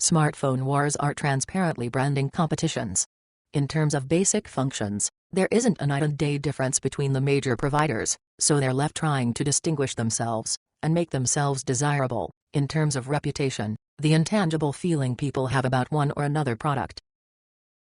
Smartphone wars are transparently branding competitions. In terms of basic functions, there isn't a night and day difference between the major providers, so they're left trying to distinguish themselves and make themselves desirable. In terms of reputation, the intangible feeling people have about one or another product.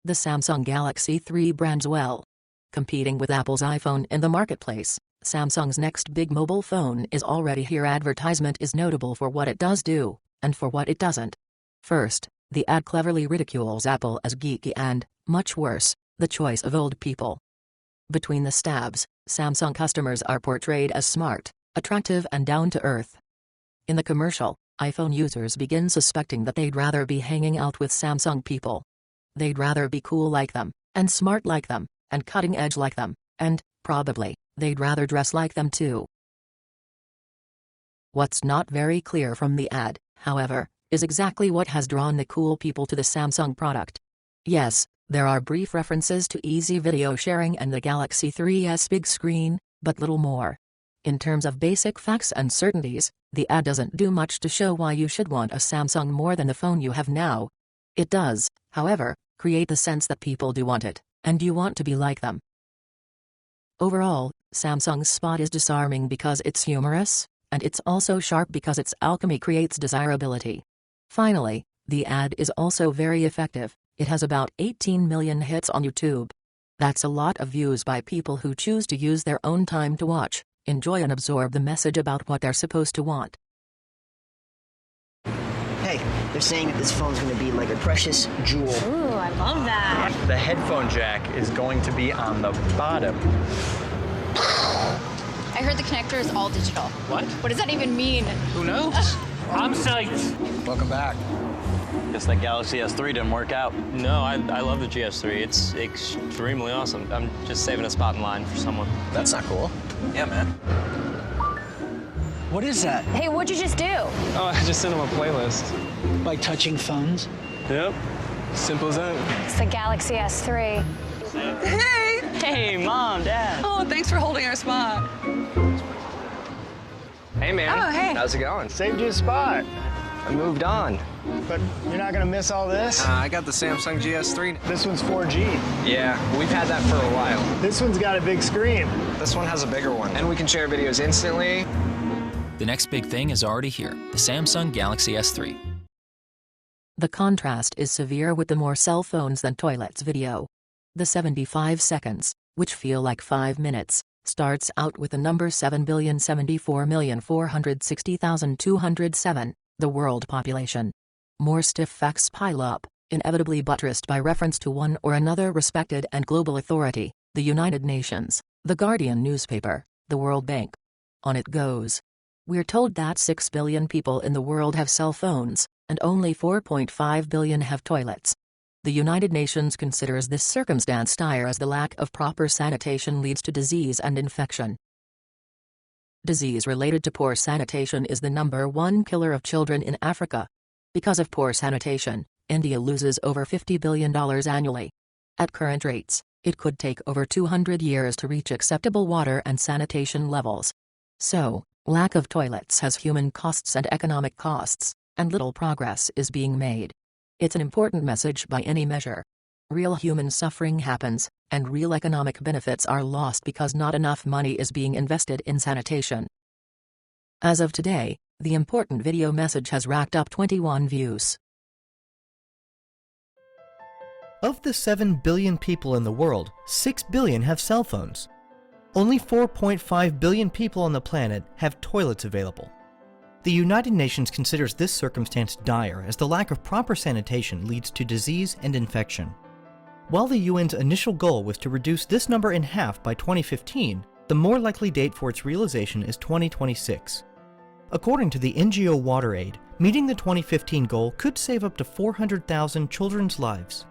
The Samsung Galaxy 3 brands well. Competing with Apple's iPhone in the marketplace, Samsung's next big mobile phone is already here. Advertisement is notable for what it does do, and for what it doesn't. First, the ad cleverly ridicules Apple as geeky and, much worse, the choice of old people. Between the stabs, Samsung customers are portrayed as smart, attractive and down-to-earth. In the commercial, iPhone users begin suspecting that they'd rather be hanging out with Samsung people. They'd rather be cool like them, and smart like them, and cutting-edge like them, and, probably, they'd rather dress like them too. What's not very clear from the ad, however, is exactly what has drawn the cool people to the Samsung product. Yes, there are brief references to easy video sharing and the Galaxy 3's big screen, but little more. In terms of basic facts and certainties, the ad doesn't do much to show why you should want a Samsung more than the phone you have now. It does, however, create the sense that people do want it, and you want to be like them. Overall, Samsung's spot is disarming because it's humorous, and it's also sharp because its alchemy creates desirability. Finally, the ad is also very effective. It has about 18 million hits on YouTube. That's a lot of views by people who choose to use their own time to watch, enjoy and absorb the message about what they're supposed to want. Hey, they're saying that this phone's going to be like a precious jewel. Ooh, I love that. The headphone jack is going to be on the bottom. I heard the connector is all digital. What? What does that even mean? Who knows? I'm psyched. Welcome back. Guess that Galaxy S3 didn't work out. No, I love the GS3. It's extremely awesome. I'm just saving a spot in line for someone. That's not cool. Yeah, man. What is that? Hey, what'd you just do? Oh, I just sent him a playlist. By touching phones? Yep. Simple as that. It's the Galaxy S3. Hey! Hey, Mom, Dad. Oh, thanks for holding our spot. Hey, man. Oh, hey. How's it going? Saved you a spot. I moved on. But you're not gonna miss all this? I got the Samsung GS3. This one's 4G. Yeah, we've had that for a while. This one's got a big screen. This one has a bigger one. And we can share videos instantly. The next big thing is already here, the Samsung Galaxy S3. The contrast is severe with the more cell phones than toilets video. The 75 seconds, which feel like 5 minutes, starts out with the number 7,074,460,207, the world population. More stiff facts pile up, inevitably buttressed by reference to one or another respected and global authority, the United Nations, the Guardian newspaper, the World Bank. On it goes. We're told that 6 billion people in the world have cell phones, and only 4.5 billion have toilets. The United Nations considers this circumstance dire as the lack of proper sanitation leads to disease and infection. Disease related to poor sanitation is the #1 killer of children in Africa. Because of poor sanitation, India loses over $50 billion annually. At current rates, it could take over 200 years to reach acceptable water and sanitation levels. So, lack of toilets has human costs and economic costs, and little progress is being made. It's an important message by any measure. Real human suffering happens, and real economic benefits are lost because not enough money is being invested in sanitation. As of today, the important video message has racked up 21 views. Of the 7 billion people in the world, 6 billion have cell phones. Only 4.5 billion people on the planet have toilets available. The United Nations considers this circumstance dire as the lack of proper sanitation leads to disease and infection. While the UN's initial goal was to reduce this number in half by 2015, the more likely date for its realization is 2026. According to the NGO WaterAid, meeting the 2015 goal could save up to 400,000 children's lives.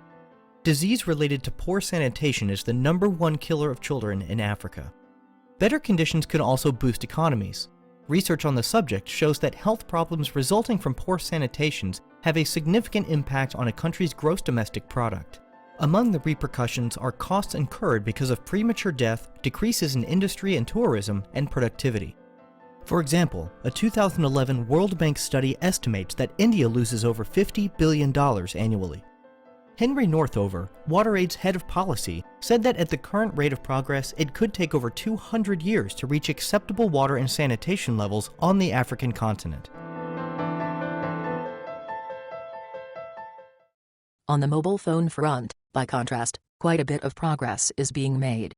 Disease related to poor sanitation is the #1 killer of children in Africa. Better conditions could also boost economies. Research on the subject shows that health problems resulting from poor sanitations have a significant impact on a country's gross domestic product. Among the repercussions are costs incurred because of premature death, decreases in industry and tourism, and productivity. For example, a 2011 World Bank study estimates that India loses over $50 billion annually. Henry Northover, WaterAid's head of policy, said that at the current rate of progress, it could take over 200 years to reach acceptable water and sanitation levels on the African continent. On the mobile phone front, by contrast, quite a bit of progress is being made.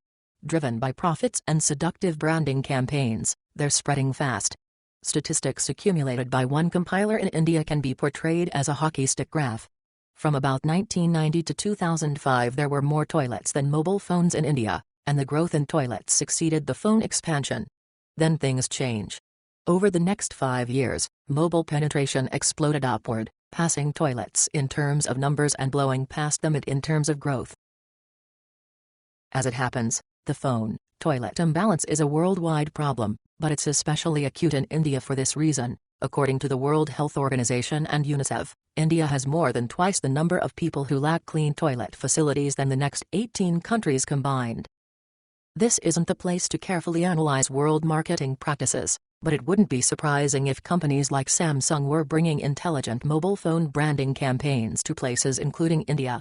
Driven by profits and seductive branding campaigns, they're spreading fast. Statistics accumulated by one compiler in India can be portrayed as a hockey stick graph. From about 1990 to 2005 there were more toilets than mobile phones in India, and the growth in toilets succeeded the phone expansion. Then things change. Over the next 5 years, mobile penetration exploded upward, passing toilets in terms of numbers and blowing past them in terms of growth. As it happens, the phone-toilet imbalance is a worldwide problem, but it's especially acute in India for this reason. According to the World Health Organization and UNICEF, India has more than twice the number of people who lack clean toilet facilities than the next 18 countries combined. This isn't the place to carefully analyze world marketing practices, but it wouldn't be surprising if companies like Samsung were bringing intelligent mobile phone branding campaigns to places including India.